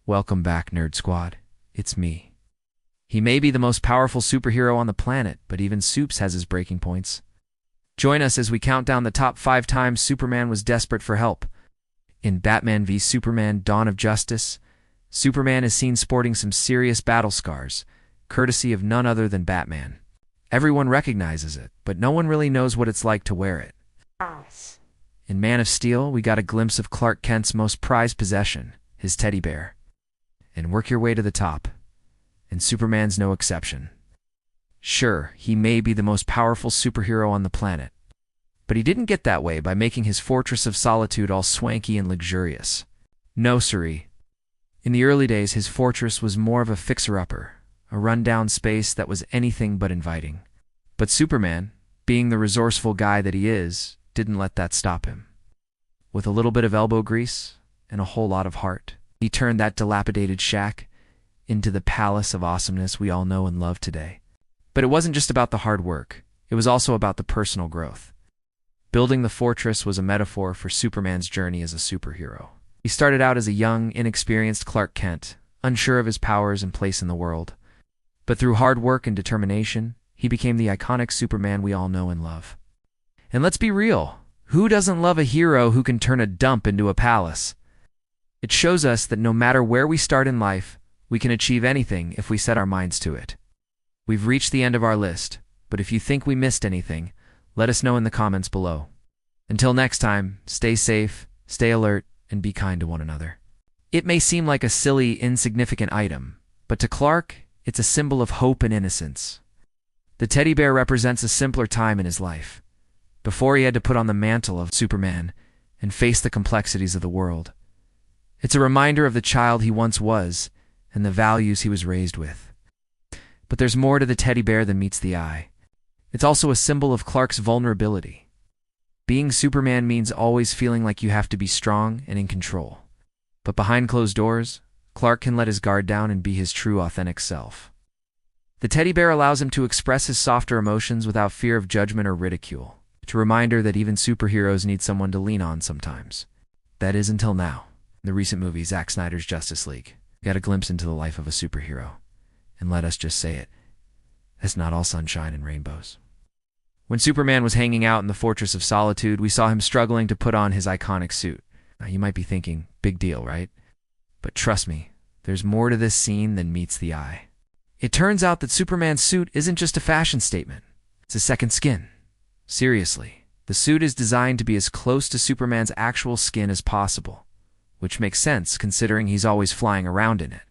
Welcome back, Nerd Squad. It's me. He may be the most powerful superhero on the planet, but even Supes has his breaking points. Join us as we count down the top 5 times Superman was desperate for help. In Batman v Superman: Dawn of Justice, Superman is seen sporting some serious battle scars, courtesy of none other than Batman. Everyone recognizes it, but no one really knows what it's like to wear it. In Man of Steel, we got a glimpse of Clark Kent's most prized possession, his teddy bear. And work your way to the top. And Superman's no exception. Sure, he may be the most powerful superhero on the planet, but he didn't get that way by making his Fortress of Solitude all swanky and luxurious. No siree. In the early days, his fortress was more of a fixer-upper, a run-down space that was anything but inviting. But Superman, being the resourceful guy that he is, didn't let that stop him. With a little bit of elbow grease and a whole lot of heart, he turned that dilapidated shack into the palace of awesomeness we all know and love today. But it wasn't just about the hard work. It was also about the personal growth. Building the fortress was a metaphor for Superman's journey as a superhero. He started out as a young, inexperienced Clark Kent, unsure of his powers and place in the world. But through hard work and determination, he became the iconic Superman we all know and love. And let's be real, who doesn't love a hero who can turn a dump into a palace? It shows us that no matter where we start in life, we can achieve anything if we set our minds to it. We've reached the end of our list, but if you think we missed anything, let us know in the comments below. Until next time, stay safe, stay alert, and be kind to one another. It may seem like a silly, insignificant item, but to Clark, it's a symbol of hope and innocence. The teddy bear represents a simpler time in his life, before he had to put on the mantle of Superman and face the complexities of the world. It's a reminder of the child he once was and the values he was raised with. But there's more to the teddy bear than meets the eye. It's also a symbol of Clark's vulnerability. Being Superman means always feeling like you have to be strong and in control. But behind closed doors, Clark can let his guard down and be his true, authentic self. The teddy bear allows him to express his softer emotions without fear of judgment or ridicule. It's a reminder that even superheroes need someone to lean on sometimes. That is, until now. In the recent movie, Zack Snyder's Justice League, we got a glimpse into the life of a superhero. And let us just say it, it's not all sunshine and rainbows. When Superman was hanging out in the Fortress of Solitude, we saw him struggling to put on his iconic suit. Now, you might be thinking, big deal, right? But trust me, there's more to this scene than meets the eye. It turns out that Superman's suit isn't just a fashion statement. It's a second skin. Seriously, the suit is designed to be as close to Superman's actual skin as possible, which makes sense considering he's always flying around in it.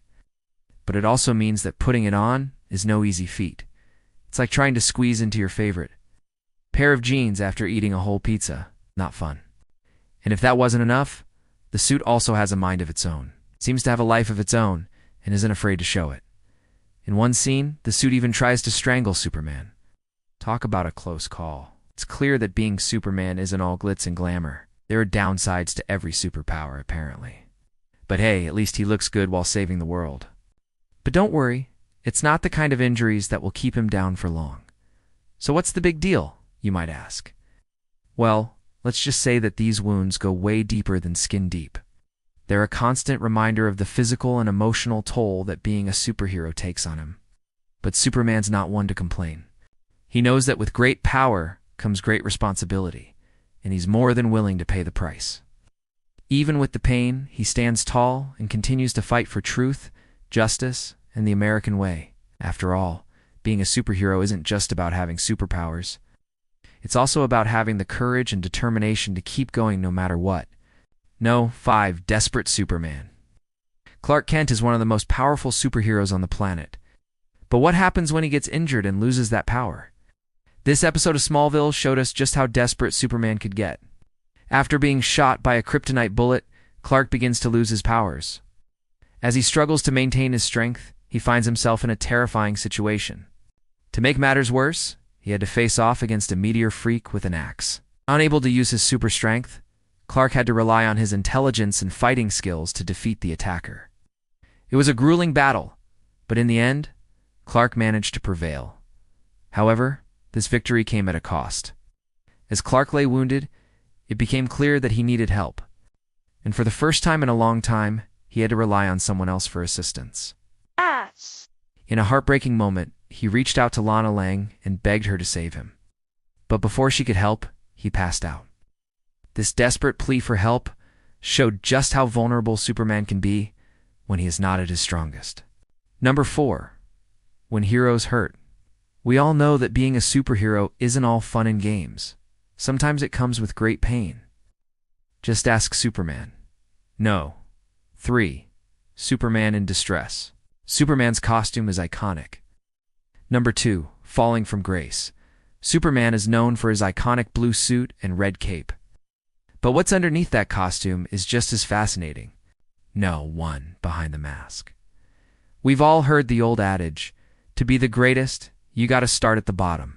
But it also means that putting it on is no easy feat. It's like trying to squeeze into your favorite pair of jeans after eating a whole pizza. Not fun. And if that wasn't enough, the suit also has a mind of its own. It seems to have a life of its own and isn't afraid to show it. In one scene, the suit even tries to strangle Superman. Talk about a close call. It's clear that being Superman isn't all glitz and glamour. There are downsides to every superpower, apparently. But hey, at least he looks good while saving the world. But don't worry, it's not the kind of injuries that will keep him down for long. So what's the big deal, you might ask? Well, let's just say that these wounds go way deeper than skin deep. They're a constant reminder of the physical and emotional toll that being a superhero takes on him. But Superman's not one to complain. He knows that with great power comes great responsibility, and he's more than willing to pay the price. Even with the pain, he stands tall and continues to fight for truth, justice, and the American way. After all, being a superhero isn't just about having superpowers. It's also about having the courage and determination to keep going no matter what. No, 5. Desperate Superman. Clark Kent is one of the most powerful superheroes on the planet. But what happens when he gets injured and loses that power? This episode of Smallville showed us just how desperate Superman could get. After being shot by a kryptonite bullet, Clark begins to lose his powers. As he struggles to maintain his strength, he finds himself in a terrifying situation. To make matters worse, he had to face off against a meteor freak with an axe. Unable to use his super strength, Clark had to rely on his intelligence and fighting skills to defeat the attacker. It was a grueling battle, but in the end, Clark managed to prevail. However, this victory came at a cost. As Clark lay wounded, it became clear that he needed help. And for the first time in a long time, he had to rely on someone else for assistance. Ass. In a heartbreaking moment, he reached out to Lana Lang and begged her to save him. But before she could help, he passed out. This desperate plea for help showed just how vulnerable Superman can be when he is not at his strongest. Number 4. When heroes hurt. We all know that being a superhero isn't all fun and games. Sometimes it comes with great pain. Just ask Superman. No. 3. Superman in distress. Superman's costume is iconic. Number 2. Falling from grace. Superman is known for his iconic blue suit and red cape. But what's underneath that costume is just as fascinating. No one behind the mask. We've all heard the old adage, to be the greatest, you gotta start at the bottom.